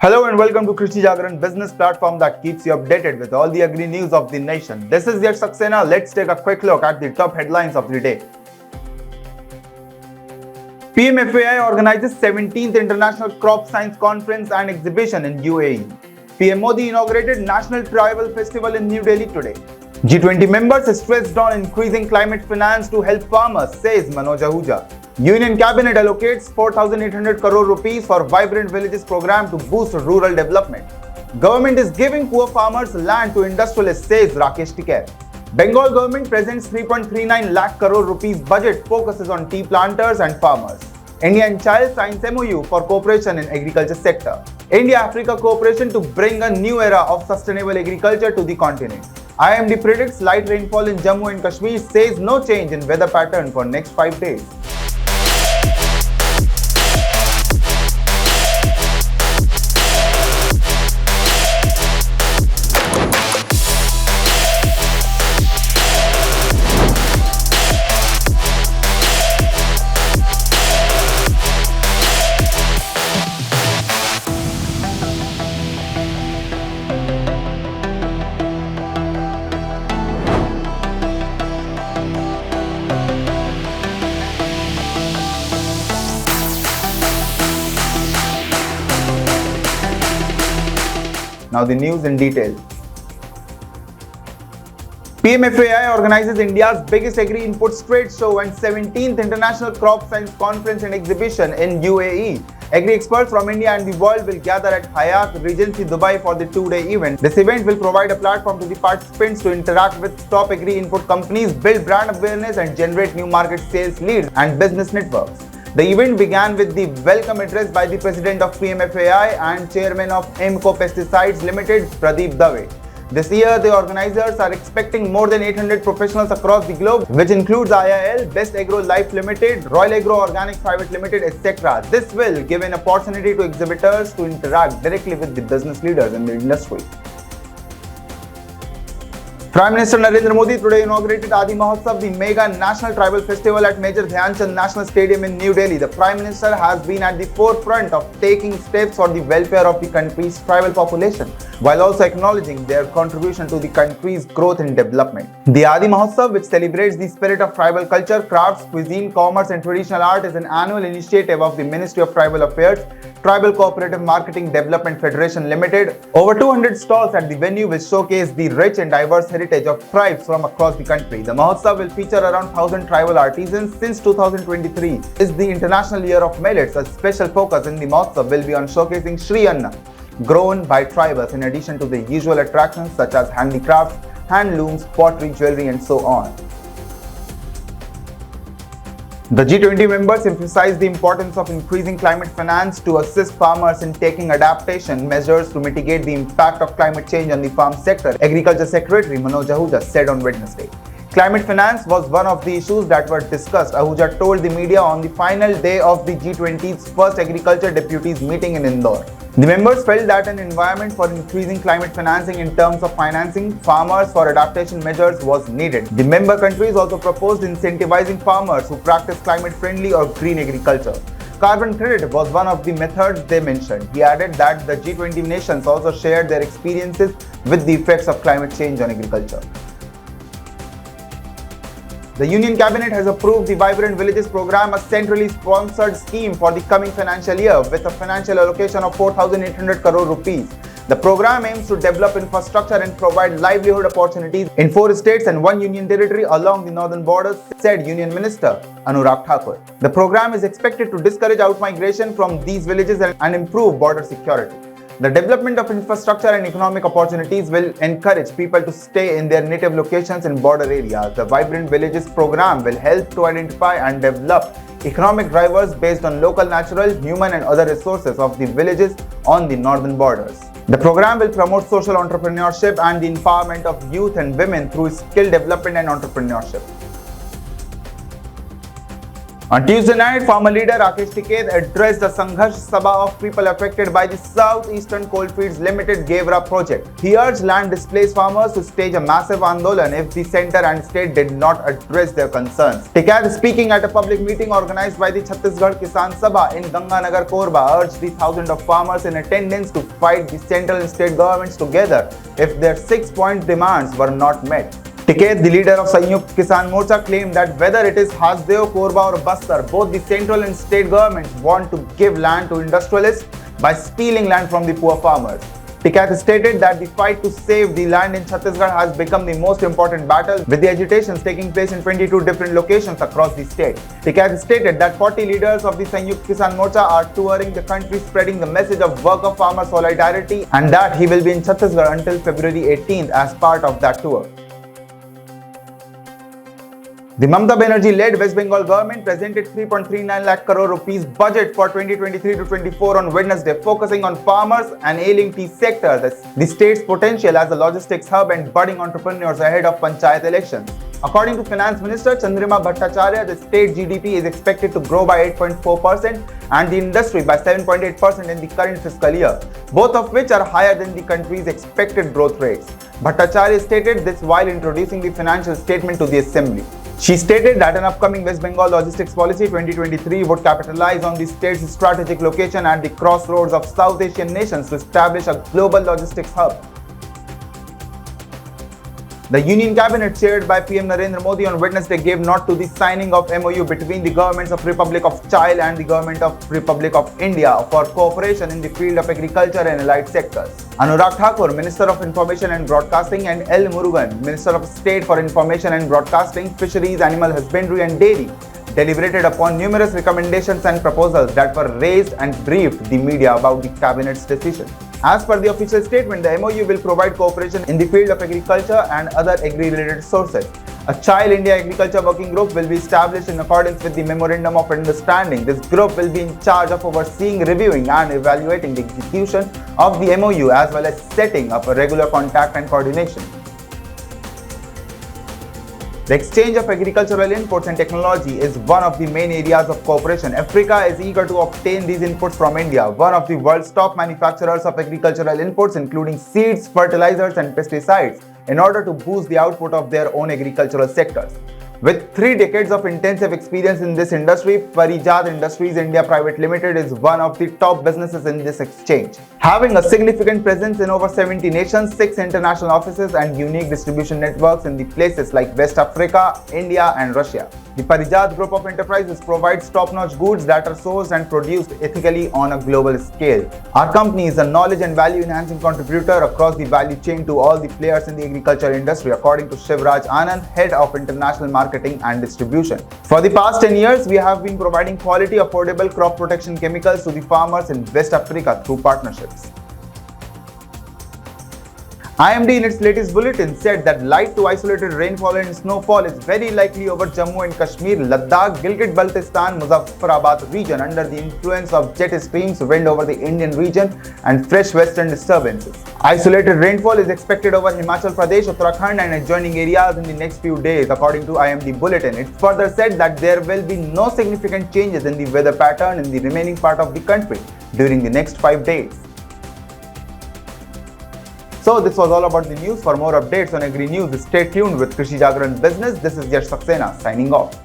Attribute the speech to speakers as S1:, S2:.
S1: Hello and welcome to Krishi Jagran business platform that keeps you updated with all the agri news of the nation. This is your Saxena. Let's take a quick look at the top headlines of the day. PMFAI organizes 17th International Crop Science Conference and Exhibition in UAE. PM Modi inaugurated National Tribal Festival in New Delhi today. G20 members stressed on increasing climate finance to help farmers, says Manoj Ahuja. Union Cabinet allocates 4,800 crore rupees for Vibrant Villages program to boost rural development. Government is giving poor farmers land to industrialists, says Rakesh Tikait. Bengal government presents 3.39 lakh crore rupees budget focuses on tea planters and farmers. India and Chile signs MOU for cooperation in agriculture sector. India-Africa cooperation to bring a new era of sustainable agriculture to the continent. IMD predicts light rainfall in Jammu and Kashmir, says no change in weather pattern for next 5 days. Now the news in detail. PMFAI organizes India's biggest agri inputs trade show and 17th International Crop Science Conference and Exhibition in UAE. Agri experts from India and the world will gather at Hyatt Regency Dubai for the 2-day event. This event will provide a platform to the participants to interact with top agri input companies, build brand awareness and generate new market sales leads and business networks. The event began with the welcome address by the President of PMFAI and Chairman of Emco Pesticides Limited, Pradeep Dave. This year, the organizers are expecting more than 800 professionals across the globe, which includes IIL, Best Agro Life Limited, Royal Agro Organic Private Limited, etc. This will give an opportunity to exhibitors to interact directly with the business leaders in the industry. Prime Minister Narendra Modi today inaugurated Aadi Mahotsav, the mega national tribal festival at Major Dhyan Chand National Stadium in New Delhi. The Prime Minister has been at the forefront of taking steps for the welfare of the country's tribal population, while also acknowledging their contribution to the country's growth and development. The Aadi Mahotsav, which celebrates the spirit of tribal culture, crafts, cuisine, commerce and traditional art, is an annual initiative of the Ministry of Tribal Affairs, Tribal Cooperative Marketing Development Federation Limited. Over 200 stalls at the venue will showcase the rich and diverse heritage of tribes from across the country. The Mahotsav will feature around 1,000 tribal artisans. Since 2023 is the International Year of Millets. A special focus in the Mahotsav will be on showcasing Sri Anna, grown by tribals, in addition to the usual attractions such as handicrafts, handlooms, pottery, jewelry and so on. The G20 members emphasized the importance of increasing climate finance to assist farmers in taking adaptation measures to mitigate the impact of climate change on the farm sector, Agriculture Secretary Manoj Ahuja said on Wednesday. Climate finance was one of the issues that were discussed, Ahuja told the media on the final day of the G20's first Agriculture Deputies meeting in Indore. The members felt that an environment for increasing climate financing in terms of financing farmers for adaptation measures was needed. The member countries also proposed incentivizing farmers who practice climate-friendly or green agriculture. Carbon credit was one of the methods they mentioned. He added that the G20 nations also shared their experiences with the effects of climate change on agriculture. The Union Cabinet has approved the Vibrant Villages program, a centrally sponsored scheme for the coming financial year with a financial allocation of 4,800 crore rupees. The program aims to develop infrastructure and provide livelihood opportunities in 4 states and 1 union territory along the northern borders, said Union Minister Anurag Thakur. The program is expected to discourage outmigration from these villages and improve border security. The development of infrastructure and economic opportunities will encourage people to stay in their native locations in border areas. The Vibrant Villages program will help to identify and develop economic drivers based on local natural, human and other resources of the villages on the northern borders. The program will promote social entrepreneurship and the empowerment of youth and women through skill development and entrepreneurship. On Tuesday night, farmer leader Rakesh Tikait addressed the Sangharsh Sabha of people affected by the Southeastern Coalfields Limited Gevra project. He urged land displaced farmers to stage a massive Andolan if the centre and state did not address their concerns. Tikait, speaking at a public meeting organized by the Chhattisgarh Kisan Sabha in Ganganagar, Korba, urged the thousands of farmers in attendance to fight the central and state governments together if their 6-point demands were not met. Tikait, the leader of Sanyukt Kisan Morcha, claimed that whether it is Hasdeo, Korba or Bastar, both the central and state governments want to give land to industrialists by stealing land from the poor farmers. Tikait stated that the fight to save the land in Chhattisgarh has become the most important battle, with the agitations taking place in 22 different locations across the state. Tikait stated that 40 leaders of the Sanyukt Kisan Morcha are touring the country spreading the message of worker farmer solidarity, and that he will be in Chhattisgarh until February 18th as part of that tour. The Mamata Banerjee-led West Bengal government presented 3.39 lakh crore rupees budget for 2023-24 on Wednesday, focusing on farmers and ailing tea sector, the state's potential as a logistics hub and budding entrepreneurs ahead of Panchayat elections. According to Finance Minister Chandrima Bhattacharya, the state GDP is expected to grow by 8.4% and the industry by 7.8% in the current fiscal year, both of which are higher than the country's expected growth rates. Bhattacharya stated this while introducing the financial statement to the Assembly. She stated that an upcoming West Bengal Logistics Policy 2023 would capitalize on the state's strategic location at the crossroads of South Asian nations to establish a global logistics hub. The Union Cabinet chaired by PM Narendra Modi on Wednesday gave nod to the signing of MOU between the governments of Republic of Chile and the Government of Republic of India for cooperation in the field of agriculture and allied sectors. Anurag Thakur, Minister of Information and Broadcasting, and L. Murugan, Minister of State for Information and Broadcasting, Fisheries, Animal Husbandry and Dairy, deliberated upon numerous recommendations and proposals that were raised and briefed the media about the Cabinet's decision. As per the official statement, the MOU will provide cooperation in the field of agriculture and other agri-related sources. A Chile-India Agriculture Working Group will be established in accordance with the Memorandum of Understanding. This group will be in charge of overseeing, reviewing and evaluating the execution of the MOU as well as setting up a regular contact and coordination. The exchange of agricultural inputs and technology is one of the main areas of cooperation. Africa is eager to obtain these inputs from India, one of the world's top manufacturers of agricultural inputs including seeds, fertilizers and pesticides, in order to boost the output of their own agricultural sectors. With 3 decades of intensive experience in this industry, Parijat Industries India Private Limited is one of the top businesses in this exchange. Having a significant presence in over 70 nations, 6 international offices and unique distribution networks in the places like West Africa, India and Russia. The Parijat group of enterprises provides top-notch goods that are sourced and produced ethically on a global scale. Our company is a knowledge and value-enhancing contributor across the value chain to all the players in the agriculture industry, according to Shivraj Anand, Head of International Marketing and Distribution. For the past 10 years, we have been providing quality, affordable crop protection chemicals to the farmers in West Africa through partnerships. IMD in its latest bulletin said that light to isolated rainfall and snowfall is very likely over Jammu and Kashmir, Ladakh, Gilgit-Baltistan, Muzaffarabad region under the influence of jet streams, wind over the Indian region and fresh western disturbances. Isolated rainfall is expected over Himachal Pradesh, Uttarakhand and adjoining areas in the next few days, according to IMD bulletin. It further said that there will be no significant changes in the weather pattern in the remaining part of the country during the next 5 days. So this was all about the news. For more updates on Agri News, stay tuned with Krishi Jagran Business. This is Yash Saxena signing off.